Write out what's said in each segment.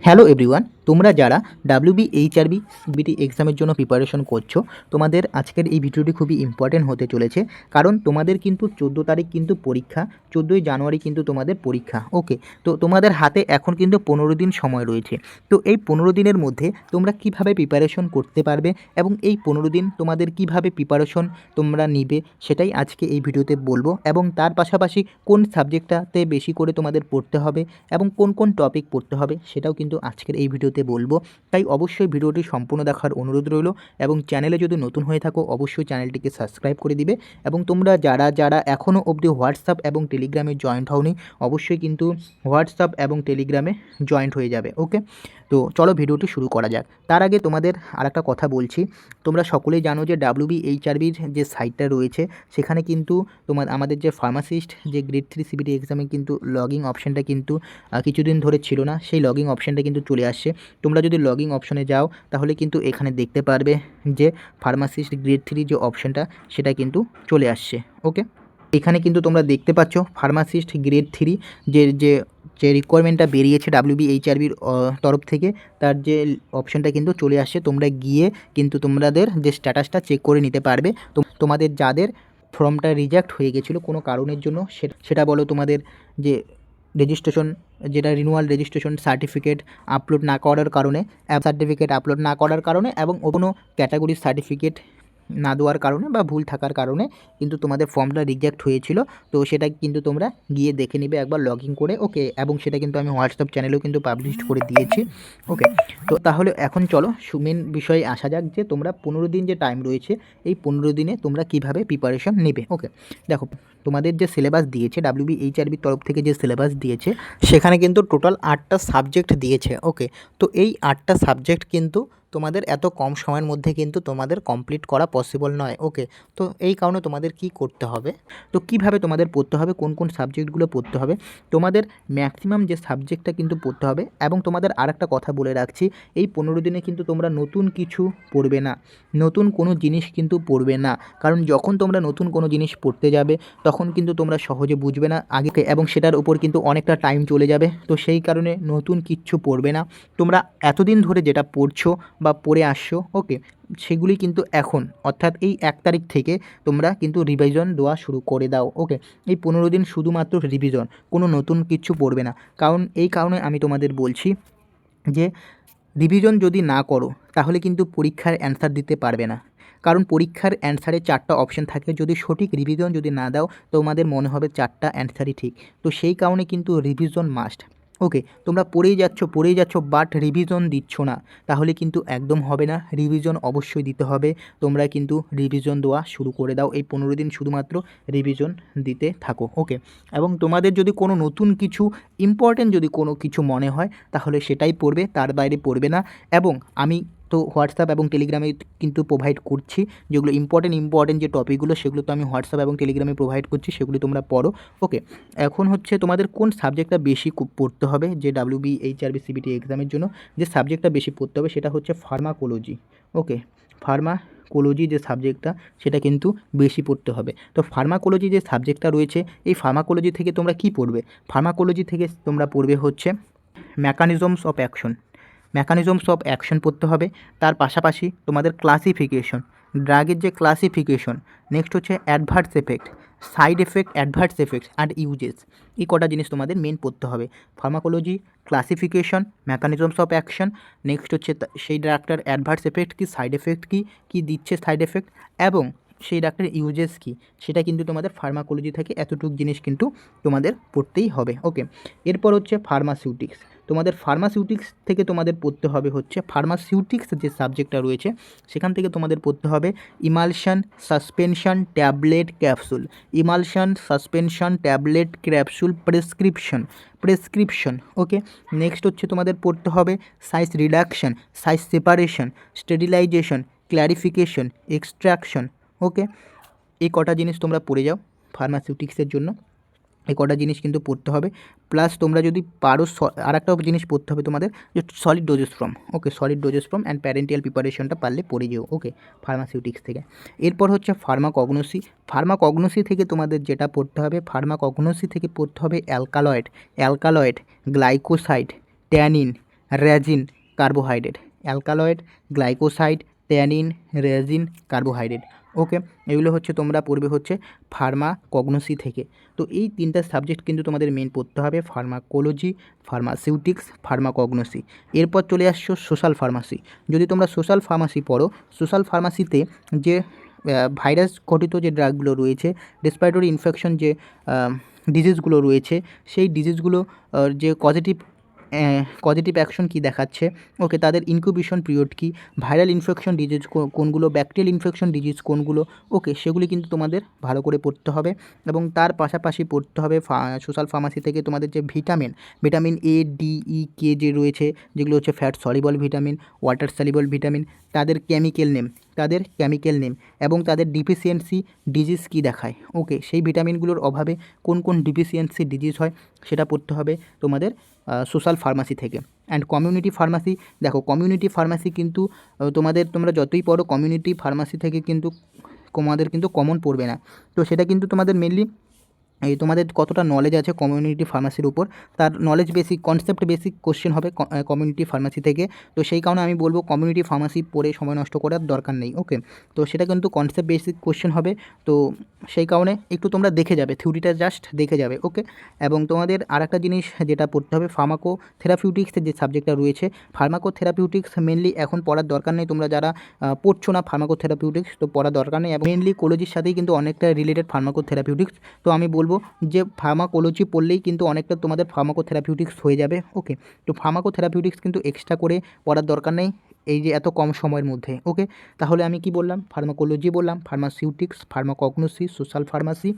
Hello everyone, তোমরা যারা WBHRB CBT এক্সামের জন্য প্রিপারেশন করছো, তোমাদের আজকের এই ভিডিওটি খুবই ইম্পর্টেন্ট হতে চলেছে। কারণ তোমাদের কিন্তু 14 তারিখ কিন্তু পরীক্ষা, 14ই জানুয়ারি কিন্তু তোমাদের পরীক্ষা। ওকে, তো তোমাদের হাতে এখন কিন্তু 15 দিন সময় রয়েছে। তো এই 15 দিনের মধ্যে তোমরা কিভাবে প্রিপারেশন করতে পারবে এবং এই 15 দিন তোমাদের কিভাবে প্রিপারেশন তোমরা নিবে সেটাই আজকে এই ভিডিওতে বলবো। এবং তার পাশাপাশি কোন সাবজেক্টটাতে বেশি করে তোমাদের পড়তে হবে এবং কোন কোন টপিক পড়তে হবে সেটাও কিন্তু আজকের এই ভিডিওতে বলবো। তাই অবশ্যই ভিডিওটি সম্পূর্ণ দেখার অনুরোধ রইল এবং চ্যানেলে যদি নতুন হয়ে থাকো অবশ্যই চ্যানেলটিকে সাবস্ক্রাইব করে দিবে। এবং তোমরা যারা যারা এখনও অবধি হোয়াটসঅ্যাপ এবং টেলিগ্রামে জয়েন্ট হওনি অবশ্যই কিন্তু হোয়াটসঅ্যাপ এবং টেলিগ্রামে জয়েন্ট হয়ে যাবে। ওকে, তো চলো ভিডিওটি শুরু করা যাক। তার আগে তোমাদের আরেকটা কথা বলছি, তোমরা সকলেই জানো যে WBHRBর যে সাইটটা রয়েছে সেখানে কিন্তু আমাদের যে ফার্মাসিস্ট যে গ্রেড 3 সিবিটি এক্সামে কিন্তু লগইন অপশানটা কিন্তু কিছুদিন ধরে ছিল না, সেই লগইন অপশানটা কিন্তু চলে আসছে। তোমরা যদি লগইন অপশানে যাও তাহলে কিন্তু এখানে দেখতে পারবে যে ফার্মাসিস্ট গ্রেড 3 যে অপশানটা সেটা কিন্তু চলে আসছে। ওকে, এখানে কিন্তু তোমরা দেখতে পাচ্ছ ফার্মাসিস্ট গ্রেড 3 যে যে যে রিকোয়ারমেন্টটা বেরিয়েছে WBHRBর তরফ থেকে, তার যে অপশানটা কিন্তু চলে আসছে। তোমরা গিয়ে কিন্তু তোমাদের যে স্ট্যাটাসটা চেক করে নিতে পারবে। তোমাদের যাদের ফর্মটা রিজেক্ট হয়ে গেছিলো কোনো কারণের জন্য, সেটা বলো তোমাদের যে রেজিস্ট্রেশন, যেটা রিনিউয়াল রেজিস্ট্রেশন সার্টিফিকেট আপলোড না করার কারণে, অ্যাপ সার্টিফিকেট আপলোড না করার কারণে এবং কোনো ক্যাটাগরির সার্টিফিকেট না দেওয়ার কারণে বা ভুল থাকার কারণে কিন্তু তোমাদের ফর্মটা রিজেক্ট হয়েছিল। তো সেটা কিন্তু তোমরা গিয়ে দেখে নিবে একবার লগ ইন করে। ওকে, এবং সেটা কিন্তু আমি হোয়াটসঅ্যাপ চ্যানেলেও কিন্তু পাবলিশ করে দিয়েছি। ওকে, তো তাহলে এখন চলো মেন বিষয়ে আসা যাক যে তোমরা 15 দিন যে টাইম রয়েছে এই 15 দিনে তোমরা কিভাবে প্রিপারেশন নেবে। ওকে, দেখো তোমাদের যে সিলেবাস দিয়েছে WBHRBর তরফ থেকে, যে সিলেবাস দিয়েছে সেখানে কিন্তু টোটাল 8টা সাবজেক্ট দিয়েছে। ওকে, তো এই 8টা সাবজেক্ট কিন্তু তোমাদের এত কম সময়ের মধ্যে কিন্তু তোমাদের কমপ্লিট করা পসিবল নয়। ওকে, তো এই কারণে তোমাদের কি করতে হবে, তো কিভাবে তোমাদের পড়তে হবে, কোন কোন সাবজেক্টগুলো পড়তে হবে, তোমাদের ম্যাক্সিমাম যে সাবজেক্টটা কিন্তু পড়তে হবে। এবং তোমাদের আরেকটা কথা বলে রাখছি, এই 15 দিনে কিন্তু তোমরা নতুন কিছু পড়বে না, নতুন কোনো জিনিস কিন্তু পড়বে না। কারণ যখন তোমরা নতুন কোনো জিনিস পড়তে যাবে তখন কিন্তু তোমরা সহজে বুঝবে না আগে, এবং সেটার উপর কিন্তু অনেকটা টাইম চলে যাবে। তো সেই কারণে নতুন কিচ্ছু পড়বে না। তোমরা এতদিন ধরে যেটা পড়ছো বা পড়ে আসছো, ওকে, সেগুলি কিন্তু এখন অর্থাৎ এই 1 তারিখ থেকে তোমরা কিন্তু রিভিশন দেওয়া শুরু করে দাও। ওকে, এই 15 দিন শুধুমাত্র রিভিশন, কোনো নতুন কিছু পড়বে না। কারণ এই কারণে আমি তোমাদের বলছি যে রিভিশন যদি না করো তাহলে কিন্তু পরীক্ষার অ্যান্সার দিতে পারবে না। কারণ পরীক্ষার অ্যান্সারে 4টা অপশান থাকে, যদি সঠিক রিভিশন যদি না দাও তোমাদের মনে হবে 4টা অ্যান্সারই ঠিক। তো সেই কারণে কিন্তু রিভিশন মাস্ট। ওকে, তোমরা পড়েই যাচ্ছ বাট রিভিশন দিচ্ছ না, তাহলে কিন্তু একদম হবে না। রিভিশন অবশ্যই দিতে হবে। তোমরা কিন্তু রিভিশন দেওয়া শুরু করে দাও, এই 15 দিন শুধুমাত্র রিভিশন দিতে থাকো। ওকে, এবং তোমাদের যদি কোনো নতুন কিছু ইম্পর্টেন্ট যদি কোনো কিছু মনে হয় তাহলে সেটাই পড়বে, তার বাইরে পড়বে না। এবং আমি তো হোয়াটসঅ্যাপ এবং টেলিগ্রামে কিন্তু প্রোভাইড করছি, যেগুলো ইম্পর্টেন্ট যে টপিকগুলো সেগুলো তো আমি হোয়াটসঅ্যাপ এবং টেলিগ্রামে প্রোভাইড করছি, সেগুলি তোমরা পড়ো। ওকে, এখন হচ্ছে তোমাদের কোন সাবজেক্টটা বেশি পড়তে হবে, যে WBHRB সিবিটি এক্সামের জন্য যে সাবজেক্টটা বেশি পড়তে হবে সেটা হচ্ছে ফার্মাকোলজি। ওকে, ফার্মাকোলজি যে সাবজেক্টটা সেটা কিন্তু বেশি পড়তে হবে। তো ফার্মাকোলজি যে সাবজেক্টটা রয়েছে এই ফার্মাকোলজি থেকে তোমরা কি পড়বে, ফার্মাকোলজি থেকে তোমরা পড়বে হচ্ছে মেকানিজমস অফ অ্যাকশন পড়তে হবে। তার পাশাপাশি তোমাদের ক্লাসিফিকেশন, ড্রাগের যে ক্লাসিফিকেশন, নেক্সট হচ্ছে adverse effect, side effect, adverse effect and uses, এই কটা জিনিস তোমাদের মেন পড়তে হবে। Pharmacology, classification, mechanisms of action, next হচ্ছে সেই ডাক্তার অ্যাডভার্স এফেক্ট কী, সাইড এফেক্ট কী দিচ্ছে সাইড এফেক্ট, এবং সেই ডাক্তারের ইউজেস কী, সেটা কিন্তু তোমাদের ফার্মাকোলজি থেকে এতটুকু জিনিস কিন্তু তোমাদের পড়তেই হবে। ওকে, এরপর হচ্ছে ফার্মাসিউটিক্স। তোমাদের ফার্মাসিউটিক্স থেকে তোমাদের পড়তে হবে হচ্ছে ফার্মাসিউটিক্স যে সাবজেক্টটা রয়েছে সেখান থেকে তোমাদের পড়তে হবে emulsion, suspension, tablet, capsule, emulsion, suspension, tablet, capsule, prescription. Okay, next হচ্ছে তোমাদের পড়তে হবে size reduction, size separation, sterilisation, clarification, extraction. Okay, এই কটা জিনিস তোমরা পড়ে যাও ফার্মাসিউটিক্সের জন্য, এই কটা জিনিস কিন্তু পড়তে হবে। প্লাস তোমরা যদি পারো আর একটা জিনিস পড়তে হবে তোমাদের, যে solid dosage form. Okay, solid dosage form and parenteral প্রিপারেশনটা পারলে পড়ে যেও। ওকে, ফার্মাসিউটিক্স থেকে। এরপর হচ্ছে ফার্মাকগনোসি থেকে তোমাদের যেটা পড়তে হবে, ফার্মাকগনোসি থেকে পড়তে হবে alkaloid, glycoside, tannin, resin carbohydrate, alkaloid, glycoside, tannin, resin, carbohydrate. Okay, এগুলো হচ্ছে তোমরা পড়বে হচ্ছে ফার্মাকগনোসি থেকে। তো এই তিনটা সাবজেক্ট কিন্তু তোমাদের মেন পড়তে হবে, ফার্মাকোলজি, ফার্মাসিউটিক্স, ফার্মাকগনোসি। এরপর চলে আসছো সোশ্যাল ফার্মাসি। যদি তোমরা সোশ্যাল ফার্মাসি পড়ো, সোশ্যাল ফার্মাসিতে যে ভাইরাস ঘটিত যে ড্রাগগুলো রয়েছে, রেসপিরেটরি ইনফেকশন যে ডিজিজগুলো রয়েছে, সেই ডিজিজগুলো যে পজিটিভ অ্যাকশন কী দেখাচ্ছে, ওকে, তাদের ইনকিউবেশন পিরিয়ড কী, ভাইরাল ইনফেকশন ডিজিজ কোনগুলো, ব্যাকটেরিয়াল ইনফেকশন ডিজিজ কোনগুলো, ওকে, সেগুলি কিন্তু তোমাদের ভালো করে পড়তে হবে। এবং তার পাশাপাশি পড়তে হবে সোশ্যাল ফার্মাসি থেকে তোমাদের যে ভিটামিন এ, ডি, ই, কে যে রয়েছে, যেগুলো হচ্ছে fat soluble vitamin, water soluble vitamin, তাদের কেমিক্যাল নেম এবং তাদের ডিফিসিয়েন্সি ডিজিজ কী দেখায়, ওকে, সেই ভিটামিনগুলোর অভাবে কোন কোন ডিফিসিয়েন্সি ডিজিজ হয় সেটা পড়তে হবে তোমাদের সোশ্যাল ফার্মাসি থেকে। অ্যান্ড কমিউনিটি ফার্মাসি, দেখো কমিউনিটি ফার্মাসি কিন্তু তোমরা যতই পড়ো কমিউনিটি ফার্মাসি থেকে কিন্তু তোমাদের কিন্তু কমন পড়বে না। তো সেটা কিন্তু তোমাদের মেনলি এই তোমাদের কতটা নলেজ আছে কমিউনিটি ফার্মাসির উপর, তার knowledge basic, concept basic question হবে কমিউনিটি ফার্মাসি থেকে। তো সেই কারণে আমি বলবো কমিউনিটি ফার্মাসি পড়ে সময় নষ্ট করার দরকার নেই। ওকে, তো সেটা কিন্তু কনসেপ্ট বেসিক কোশ্চেন হবে। তো সেই কারণে একটু তোমরা দেখে যাবে, থিওরিটা জাস্ট দেখে যাবে। ওকে, এবং তোমাদের আরেকটা জিনিস যেটা পড়তে হবে, ফার্মাকোথেরাপিউটিক্সের যে সাবজেক্টটা রয়েছে, ফার্মাকোথেরাপিউটিক্স মেনলি এখন পড়ার দরকার নেই। তোমরা যারা পড়ছো না ফার্মাকোথেরাপিউটিক্স, তো পড়ার দরকার নেই। এবং মেনলি কোলজির সাথেই কিন্তু অনেকটা রিলেটেড ফার্মাকোথেরাপিউটিক্স। তো আমি বলবো যে ফার্মাকোলজি পড়লেই কিন্তু অনেকটা তোমাদের ফার্মাকোথেরাপিউটিক্স হয়ে যাবে। ওকে, তো ফার্মাকোথেরাপিউটিক্স কিন্তু এক্সট্রা করে পড়ার দরকার নেই এই যে এত কম সময়ের মধ্যে। ওকে, তাহলে আমি কি বললাম, ফার্মাকোলজি বললাম, ফার্মাসিউটিক্স, ফার্মাকগনোসি, সোশ্যাল ফার্মাসি,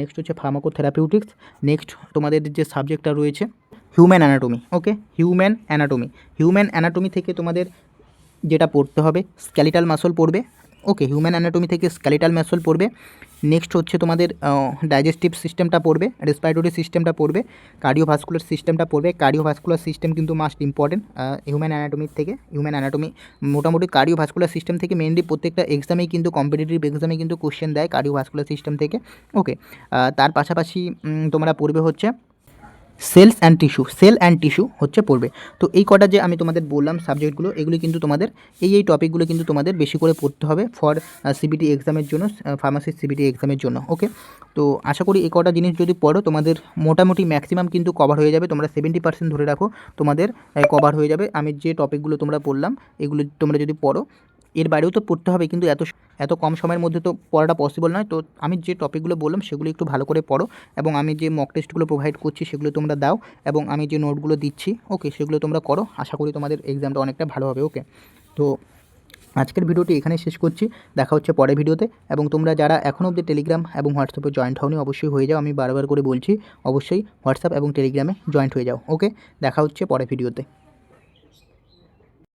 নেক্সট হচ্ছে ফার্মাকোথেরাপিউটিক্স। নেক্সট তোমাদের যে সাবজেক্টটা রয়েছে হিউম্যান অ্যানাটমি। ওকে, হিউম্যান অ্যানাটমি থেকে তোমাদের যেটা পড়তে হবে স্কেলিটাল মাসল পড়বে। ওকে, হিউম্যান অ্যানাটমি থেকে স্কেলিটাল মাসল পড়বে। নেক্সট হচ্ছে তোমাদের ডাইজেস্টিভ সিস্টেমটা পড়বে, রেসপিরেটরি সিস্টেমটা পড়বে, কার্ডিওভাস্কুলার সিস্টেমটা পড়বে। কার্ডিওভাস্কুলার সিস্টেম কিন্তু মাস্ট ইম্পর্টেন্ট হিউম্যান অ্যানাটমির থেকে। হিউম্যান অ্যানাটমি মোটামুটি কার্ডিওভাস্কুলার সিস্টেম থেকে মেনলি প্রত্যেকটা এক্সামেই কিন্তু কম্পিটিটিভ এক্সামে কিন্তু কোশ্চেন দেয় কার্ডিওভাস্কুলার সিস্টেম থেকে। ওকে, তার পাশাপাশি তোমরা পড়বে হচ্ছে সেল অ্যান্ড টিস্যু হচ্ছে পড়বে। তো এই কটা যে আমি তোমাদের বললাম সাবজেক্টগুলো, এগুলি কিন্তু তোমাদের এই টপিকগুলো কিন্তু তোমাদের বেশি করে পড়তে হবে ফর সিবিটি এক্সামের জন্য, ফার্মাসির সিবিটি এক্সামের জন্য। ওকে, তো আশা করি এই কটা জিনিস যদি পড়ো তোমাদের মোটামুটি ম্যাক্সিমাম কিন্তু কভার হয়ে যাবে। তোমরা 70% ধরে রাখো তোমাদের কভার হয়ে যাবে। আমি যে টপিকগুলো তোমরা বললাম এগুলো তোমরা যদি পড়ো, এর বাইরেও তো পড়তে হবে, কিন্তু এত কম সময়ের মধ্যে তো পড়াটা পসিবল নয়। তো আমি যে টপিকগুলো বললাম সেগুলো একটু ভালো করে পড়ো, এবং আমি যে মক টেস্টগুলো প্রোভাইড করছি সেগুলো তোমরা দাও, এবং আমি যে নোটগুলো দিচ্ছি ওকে সেগুলো তোমরা করো। আশা করি তোমাদের এক্সামটা অনেকটা ভালো হবে। ওকে, তো আজকের ভিডিওটি এখানে শেষ করছি, দেখা হচ্ছে পরের ভিডিওতে। এবং তোমরা যারা এখনও অবধি টেলিগ্রাম এবং হোয়াটসঅ্যাপে জয়েন্ট হওনি অবশ্যই হয়ে যাও, আমি বারবার করে বলছি অবশ্যই হোয়াটসঅ্যাপ এবং টেলিগ্রামে জয়েন্ট হয়ে যাও। ওকে, দেখা হচ্ছে পরের ভিডিওতে।